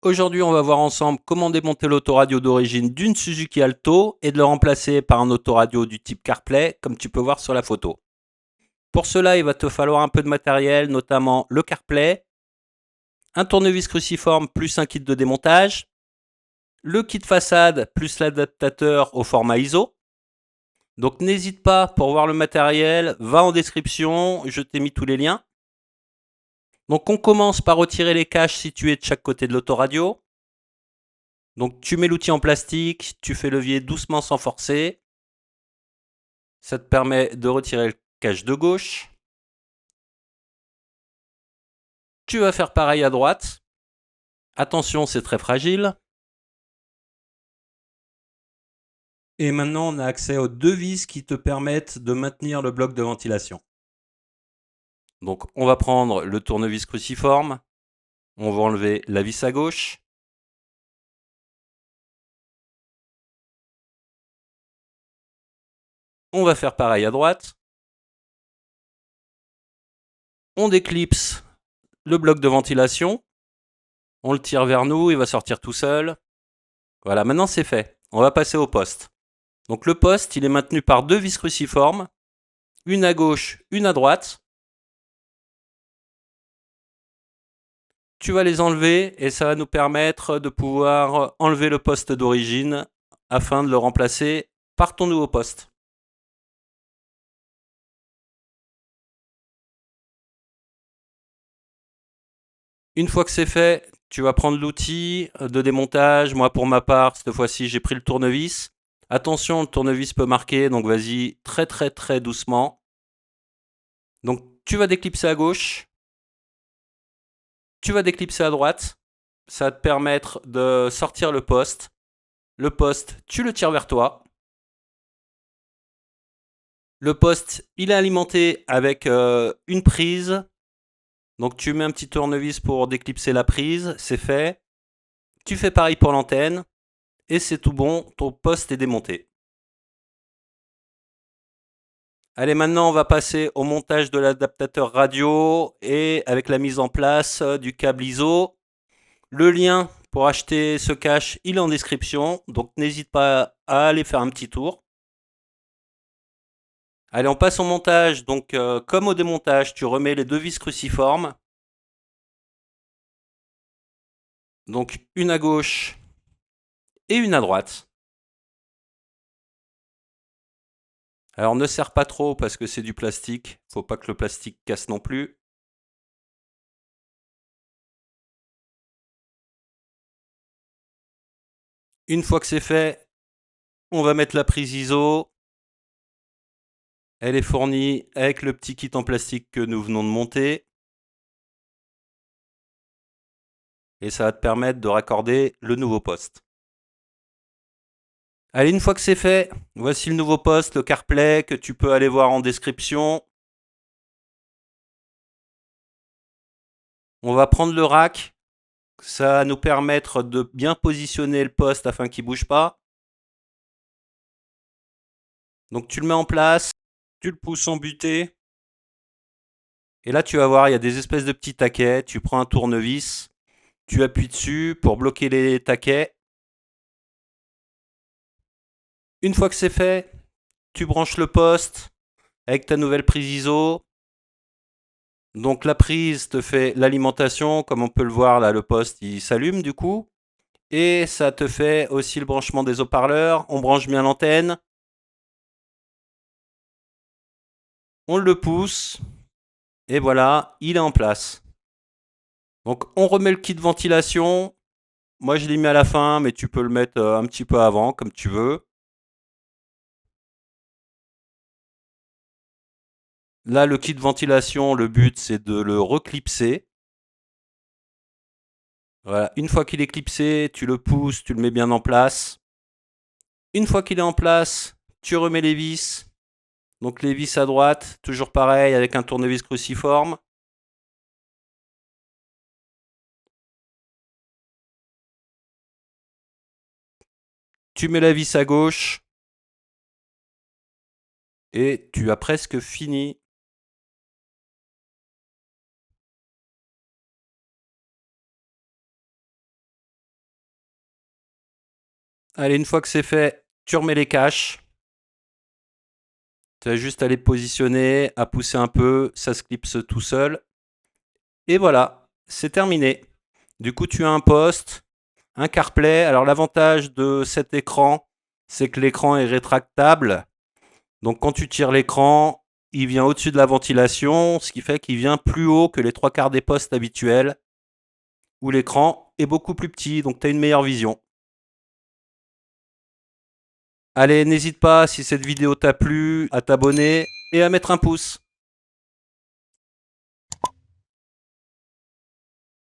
Aujourd'hui, on va voir ensemble comment démonter l'autoradio d'origine d'une Suzuki Alto et de le remplacer par un autoradio du type CarPlay, comme tu peux voir sur la photo. Pour cela, il va te falloir un peu de matériel, notamment le CarPlay, un tournevis cruciforme plus un kit de démontage, le kit façade plus l'adaptateur au format ISO. Donc n'hésite pas, pour voir le matériel, va en description, je t'ai mis tous les liens. Donc on commence par retirer les caches situées de chaque côté de l'autoradio. Donc tu mets l'outil en plastique, tu fais levier doucement sans forcer. Ça te permet de retirer le cache de gauche. Tu vas faire pareil à droite. Attention, c'est très fragile. Et maintenant, on a accès aux deux vis qui te permettent de maintenir le bloc de ventilation. Donc on va prendre le tournevis cruciforme. On va enlever la vis à gauche. On va faire pareil à droite. On déclipse le bloc de ventilation. On le tire vers nous, il va sortir tout seul. Voilà, maintenant c'est fait. On va passer au poste. Donc le poste, il est maintenu par deux vis cruciformes, une à gauche, une à droite. Tu vas les enlever et ça va nous permettre de pouvoir enlever le poste d'origine afin de le remplacer par ton nouveau poste. Une fois que c'est fait, tu vas prendre l'outil de démontage. Moi, pour ma part, cette fois-ci, j'ai pris le tournevis. Attention, le tournevis peut marquer, donc vas-y très très très doucement. Donc tu vas déclipser à gauche, tu vas déclipser à droite. Ça va te permettre de sortir le poste. Le poste, tu le tires vers toi. Le poste, il est alimenté avec une prise. Donc tu mets un petit tournevis pour déclipser la prise, c'est fait. Tu fais pareil pour l'antenne. Et c'est tout bon, ton poste est démonté. Allez, maintenant on va passer au montage de l'adaptateur radio et avec la mise en place du câble ISO. Le lien pour acheter ce cache, il est en description, donc n'hésite pas à aller faire un petit tour. Allez, on passe au montage. Donc, comme au démontage, tu remets les deux vis cruciformes. Donc, une à gauche et une à droite. Alors, ne serre pas trop parce que c'est du plastique. Faut pas que le plastique casse non plus. Une fois que c'est fait, on va mettre la prise ISO. Elle est fournie avec le petit kit en plastique que nous venons de monter. Et ça va te permettre de raccorder le nouveau poste. Allez, une fois que c'est fait, voici le nouveau poste, le CarPlay, que tu peux aller voir en description. On va prendre le rack. Ça va nous permettre de bien positionner le poste afin qu'il ne bouge pas. Donc tu le mets en place, tu le pousses en butée. Et là tu vas voir, il y a des espèces de petits taquets. Tu prends un tournevis, tu appuies dessus pour bloquer les taquets. Une fois que c'est fait, tu branches le poste avec ta nouvelle prise ISO. Donc la prise te fait l'alimentation, comme on peut le voir là, le poste il s'allume du coup. Et ça te fait aussi le branchement des haut-parleurs. On branche bien l'antenne. On le pousse. Et voilà, il est en place. Donc on remet le kit de ventilation. Moi je l'ai mis à la fin, mais tu peux le mettre un petit peu avant, comme tu veux. Là, le kit de ventilation, le but c'est de le reclipser. Voilà, une fois qu'il est clipsé, tu le pousses, tu le mets bien en place. Une fois qu'il est en place, tu remets les vis. Donc les vis à droite, toujours pareil avec un tournevis cruciforme. Tu mets la vis à gauche et tu as presque fini. Allez, une fois que c'est fait, tu remets les caches. Tu as juste à les positionner, à pousser un peu, ça se clipse tout seul. Et voilà, c'est terminé. Du coup, tu as un poste, un CarPlay. Alors l'avantage de cet écran, c'est que l'écran est rétractable. Donc quand tu tires l'écran, il vient au-dessus de la ventilation, ce qui fait qu'il vient plus haut que les trois quarts des postes habituels, où l'écran est beaucoup plus petit, donc tu as une meilleure vision. Allez, n'hésite pas, si cette vidéo t'a plu, à t'abonner et à mettre un pouce.